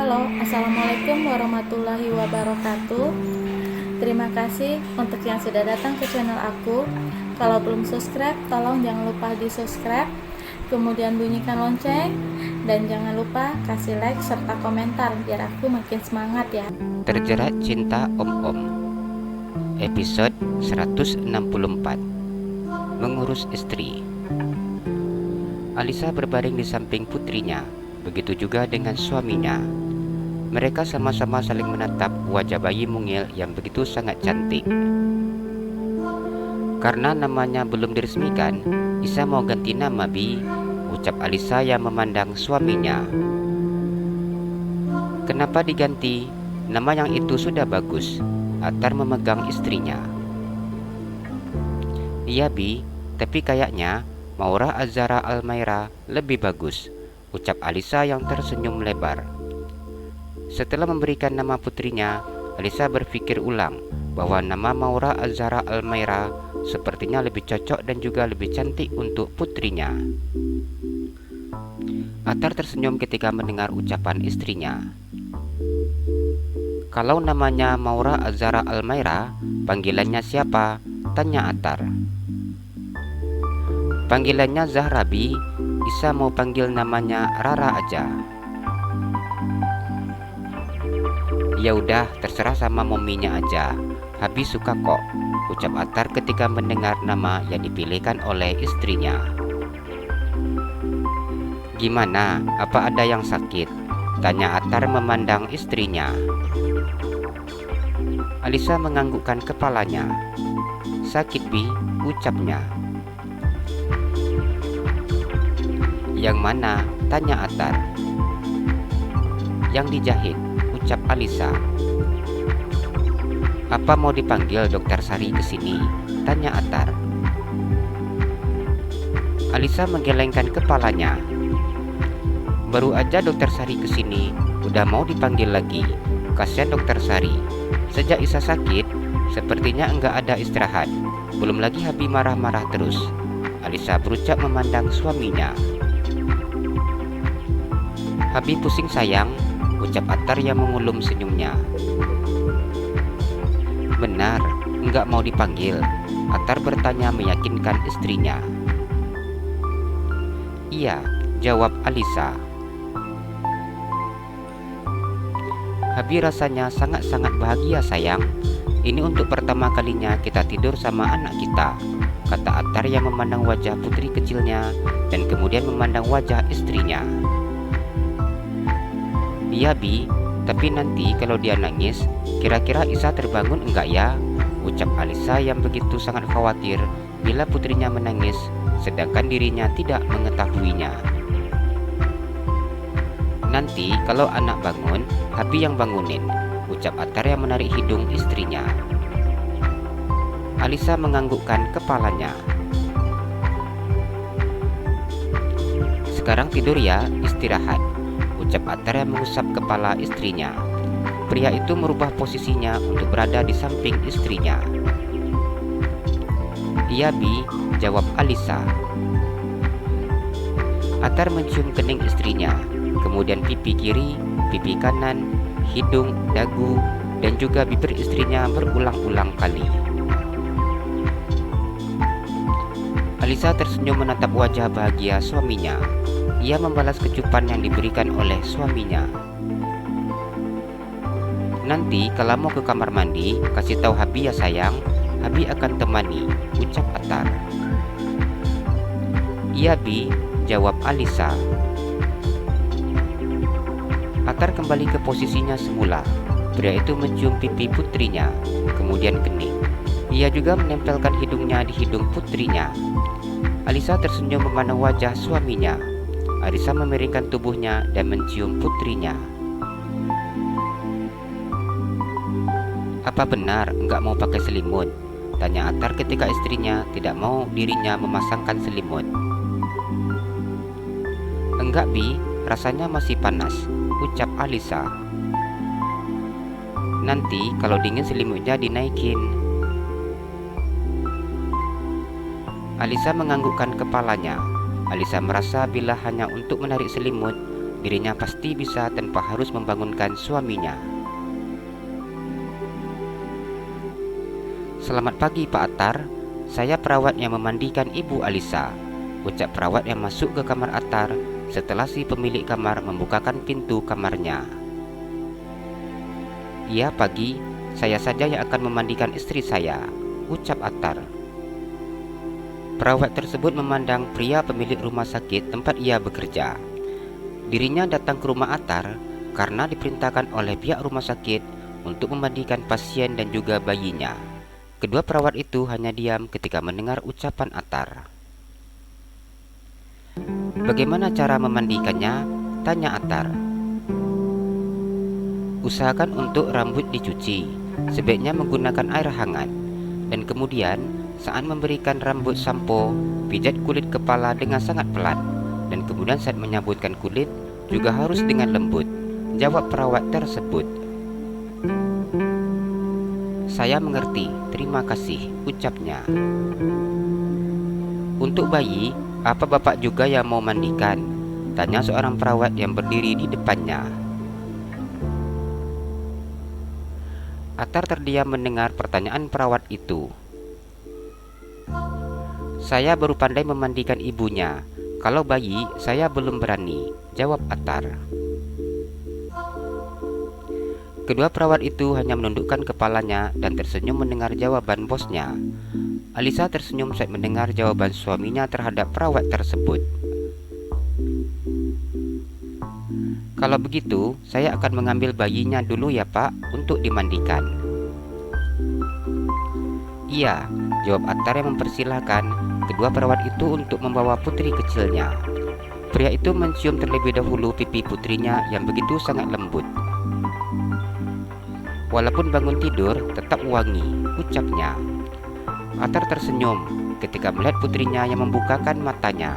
Halo, Assalamualaikum warahmatullahi wabarakatuh. Terima kasih untuk yang sudah datang ke channel aku. Kalau belum subscribe, tolong jangan lupa di subscribe, kemudian bunyikan lonceng, dan jangan lupa kasih like serta komentar biar aku makin semangat ya. Terjerat Cinta Om-Om, episode 164. Mengurus istri. Alisa berbaring di samping putrinya, begitu juga dengan suaminya. Mereka sama-sama saling menatap wajah bayi mungil yang begitu sangat cantik. Karena namanya belum diresmikan, Isa mau ganti nama, Bi, ucap Alisa yang memandang suaminya. Kenapa diganti? Nama yang itu sudah bagus. Atar memegang istrinya. Iya, Bi, tapi kayaknya Maura Azhara Almaira lebih bagus, ucap Alisa yang tersenyum lebar. Setelah memberikan nama putrinya, Alisa berpikir ulang bahwa nama Maura Azhara Almaira sepertinya lebih cocok dan juga lebih cantik untuk putrinya. Atar tersenyum ketika mendengar ucapan istrinya. Kalau namanya Maura Azhara Almaira, panggilannya siapa? Tanya Atar. Panggilannya Zahra, Bi. Isa mau panggil namanya Rara aja. Ya udah, terserah sama mominya aja. Habis suka kok, ucap Atar ketika mendengar nama yang dipilihkan oleh istrinya. Gimana? Apa ada yang sakit? Tanya Atar memandang istrinya. Alisa menganggukkan kepalanya. Sakit, Bi, ucapnya. Yang mana? Tanya Atar. Yang dijahit, ucap Alisa. Apa mau dipanggil Dokter Sari ke sini? Tanya Atar. Alisa menggelengkan kepalanya. Baru aja Dokter Sari ke sini, udah mau dipanggil lagi. Kasihan Dokter Sari. Sejak Isa sakit, sepertinya enggak ada istirahat. Belum lagi Habi marah-marah terus. Alisa berucap memandang suaminya. Habi pusing sayang, ucap Atar yang mengulum senyumnya. Benar, enggak mau dipanggil? Atar bertanya meyakinkan istrinya. Iya, jawab Alisa. Habi rasanya sangat-sangat bahagia sayang. Ini untuk pertama kalinya kita tidur sama anak kita, kata Atar yang memandang wajah putri kecilnya dan kemudian memandang wajah istrinya. Iya, Bi, tapi nanti kalau dia nangis, kira-kira Isa terbangun enggak ya? Ucap Alisa yang begitu sangat khawatir bila putrinya menangis, sedangkan dirinya tidak mengetahuinya. Nanti kalau anak bangun, Habi yang bangunin, ucap Atar yang menarik hidung istrinya. Alisa menganggukkan kepalanya. Sekarang tidur ya, istirahat, ucap Atar yang mengusap kepala istrinya. Pria itu merubah posisinya untuk berada di samping istrinya. Iya, Bi, jawab Alisa. Atar mencium kening istrinya, kemudian pipi kiri, pipi kanan, hidung, dagu, dan juga bibir istrinya berulang-ulang kali. Alisa tersenyum menatap wajah bahagia suaminya. Ia membalas kecupan yang diberikan oleh suaminya. Nanti kalau mau ke kamar mandi, kasih tahu Habi ya sayang. Habi akan temani, ucap Atar. Iya, Bi, jawab Alisa. Atar kembali ke posisinya semula. Pria itu mencium pipi putrinya, kemudian kening. Ia juga menempelkan hidungnya di hidung putrinya. Alisa tersenyum memandang wajah suaminya. Alisa memiringkan tubuhnya dan mencium putrinya. Apa benar enggak mau pakai selimut? Tanya Atar ketika istrinya tidak mau dirinya memasangkan selimut. Enggak, Bi, rasanya masih panas, ucap Alisa. Nanti kalau dingin selimutnya dinaikin. Alisa menganggukkan kepalanya. Alisa merasa bila hanya untuk menarik selimut, dirinya pasti bisa tanpa harus membangunkan suaminya. "Selamat pagi Pak Attar, saya perawat yang memandikan Ibu Alisa," ucap perawat yang masuk ke kamar Attar setelah si pemilik kamar membukakan pintu kamarnya. "Iya pagi, saya saja yang akan memandikan istri saya," ucap Attar. Perawat tersebut memandang pria pemilik rumah sakit tempat ia bekerja. Dirinya datang ke rumah Attar karena diperintahkan oleh pihak rumah sakit untuk memandikan pasien dan juga bayinya. Kedua perawat itu hanya diam ketika mendengar ucapan Attar. "Bagaimana cara memandikannya?" tanya Attar. "Usahakan untuk rambut dicuci, sebaiknya menggunakan air hangat. Dan kemudian saat memberikan rambut sampo, pijat kulit kepala dengan sangat pelan. Dan kemudian saat menyambutkan kulit juga harus dengan lembut," jawab perawat tersebut. "Saya mengerti, terima kasih," ucapnya. "Untuk bayi, apa Bapak juga yang mau mandikan?" tanya seorang perawat yang berdiri di depannya. Attar terdiam mendengar pertanyaan perawat itu. "Saya baru pandai memandikan ibunya. Kalau bayi, saya belum berani," jawab Attar. Kedua perawat itu hanya menundukkan kepalanya dan tersenyum mendengar jawaban bosnya. Alisa tersenyum saat mendengar jawaban suaminya terhadap perawat tersebut. "Kalau begitu, saya akan mengambil bayinya dulu ya Pak, untuk dimandikan." "Iya," jawab Attar yang mempersilahkan kedua perawat itu untuk membawa putri kecilnya. Pria itu mencium terlebih dahulu pipi putrinya yang begitu sangat lembut. "Walaupun bangun tidur, tetap wangi," ucapnya. Attar tersenyum ketika melihat putrinya yang membukakan matanya.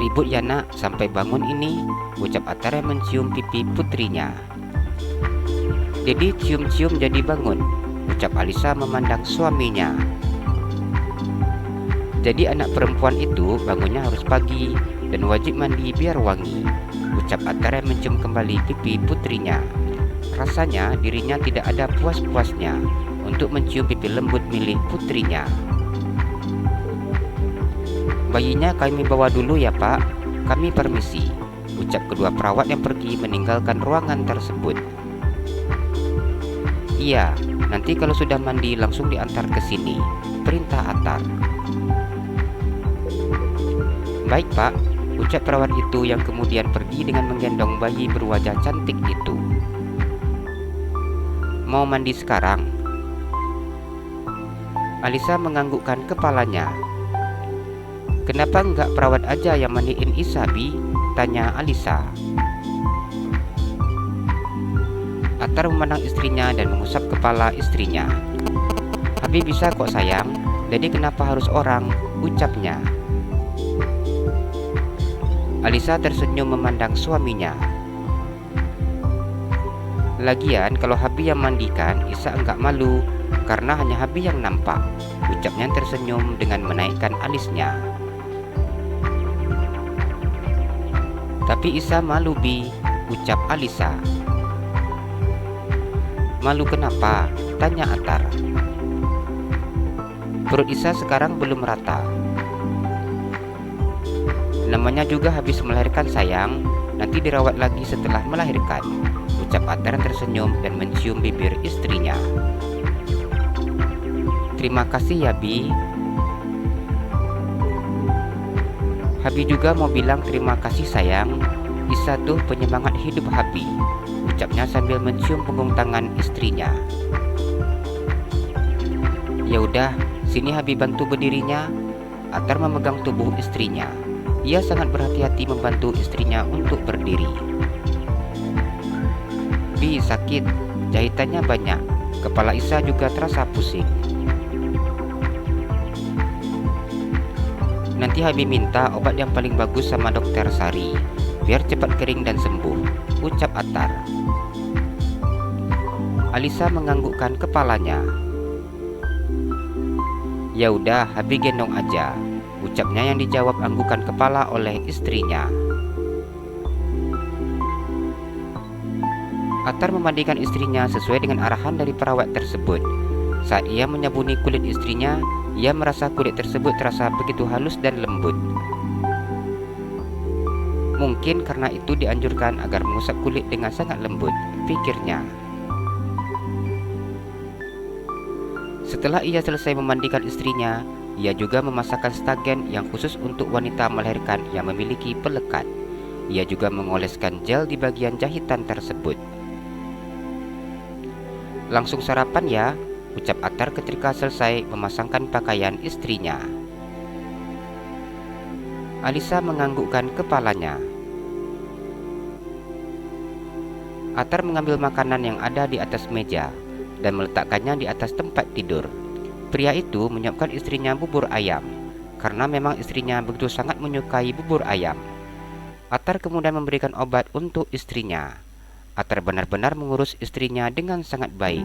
"Ribut ya nak sampai bangun ini," ucap Attar yang mencium pipi putrinya. "Jadi cium-cium jadi bangun," ucap Alisa memandang suaminya. "Jadi anak perempuan itu bangunnya harus pagi dan wajib mandi biar wangi," ucap Attar yang mencium kembali pipi putrinya. Rasanya dirinya tidak ada puas-puasnya untuk mencium pipi lembut milik putrinya. "Bayinya kami bawa dulu ya Pak, kami permisi," ucap kedua perawat yang pergi meninggalkan ruangan tersebut. "Iya, nanti kalau sudah mandi langsung diantar ke sini," perintah Attar. "Baik Pak," ucap perawat itu yang kemudian pergi dengan menggendong bayi berwajah cantik itu. "Mau mandi sekarang?" Alisa menganggukkan kepalanya. "Kenapa enggak perawat aja yang mandiin Isa, Bi?" tanya Alisa. Attar memandang istrinya dan mengusap kepala istrinya. "Abi bisa kok sayang, jadi kenapa harus orang?" ucapnya. Alisa tersenyum memandang suaminya. "Lagian kalau Habi yang mandikan, Isa enggak malu karena hanya Habi yang nampak," ucapnya tersenyum dengan menaikkan alisnya. "Tapi Isa malu Bi," ucap Alisa. "Malu kenapa?" tanya Attar. "Perut Isa sekarang belum rata. Namanya juga habis melahirkan sayang, nanti dirawat lagi setelah melahirkan," ucap Attar tersenyum dan mencium bibir istrinya. "Terima kasih ya Bi." "Habi juga mau bilang terima kasih sayang, Isa tuh penyemangat hidup Habi," ucapnya sambil mencium punggung tangan istrinya. "Ya udah, sini Habi bantu berdirinya." Attar memegang tubuh istrinya. Ia sangat berhati-hati membantu istrinya untuk berdiri. "Bi, sakit, jahitannya banyak. Kepala Isa juga terasa pusing." "Nanti Habi minta obat yang paling bagus sama dokter Sari, biar cepat kering dan sembuh," ucap Attar. Alisa menganggukkan kepalanya. "Ya udah, Habi gendong aja," ucapnya yang dijawab anggukan kepala oleh istrinya. Attar memandikan istrinya sesuai dengan arahan dari perawat tersebut. Saat ia menyabuni kulit istrinya, ia merasa kulit tersebut terasa begitu halus dan lembut. Mungkin karena itu dianjurkan agar mengusap kulit dengan sangat lembut, pikirnya. Setelah ia selesai memandikan istrinya, ia juga memasakkan stagen yang khusus untuk wanita melahirkan yang memiliki pelekat. Ia juga mengoleskan gel di bagian jahitan tersebut. "Langsung sarapan ya," ucap Attar ketika selesai memasangkan pakaian istrinya. Alisa menganggukkan kepalanya. Attar mengambil makanan yang ada di atas meja dan meletakkannya di atas tempat tidur. Pria itu menyiapkan istrinya bubur ayam, karena memang istrinya begitu sangat menyukai bubur ayam. Attar kemudian memberikan obat untuk istrinya. Attar benar-benar mengurus istrinya dengan sangat baik.